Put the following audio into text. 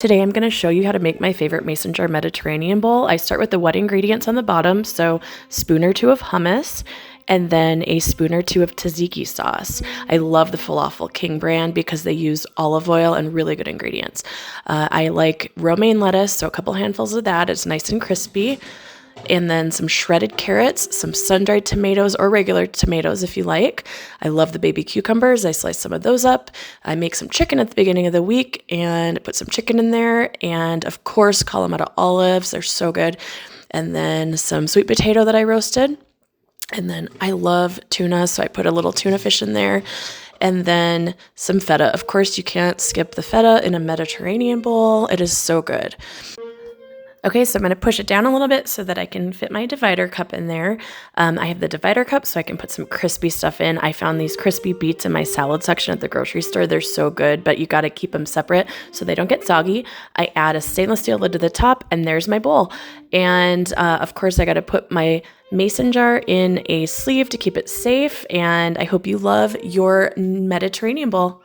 Today I'm going to show you how to make my favorite mason jar Mediterranean bowl. I start with the wet ingredients on the bottom, so spoon or two of hummus, and then a spoon or two of tzatziki sauce. I love the Falafel King brand because they use olive oil and really good ingredients. I like romaine lettuce, so a couple handfuls of that. It's nice and crispy. And then some shredded carrots, some sun-dried tomatoes or regular tomatoes if you like. I love the baby cucumbers. I slice some of those up. I make some chicken at the beginning of the week and put some chicken in there. And of course, Kalamata olives. They're so good. And then some sweet potato that I roasted. And then I love tuna, so I put a little tuna fish in there. And then some feta. Of course, you can't skip the feta in a Mediterranean bowl. It is so good. Okay, so I'm going to push it down a little bit so that I can fit my divider cup in there. I have the divider cup so I can put some crispy stuff in. I found these crispy beets in my salad section at the grocery store. They're so good, but you got to keep them separate so they don't get soggy. I add a stainless steel lid to the top, and there's my bowl. And of course, I got to put my mason jar in a sleeve to keep it safe. And I hope you love your Mediterranean bowl.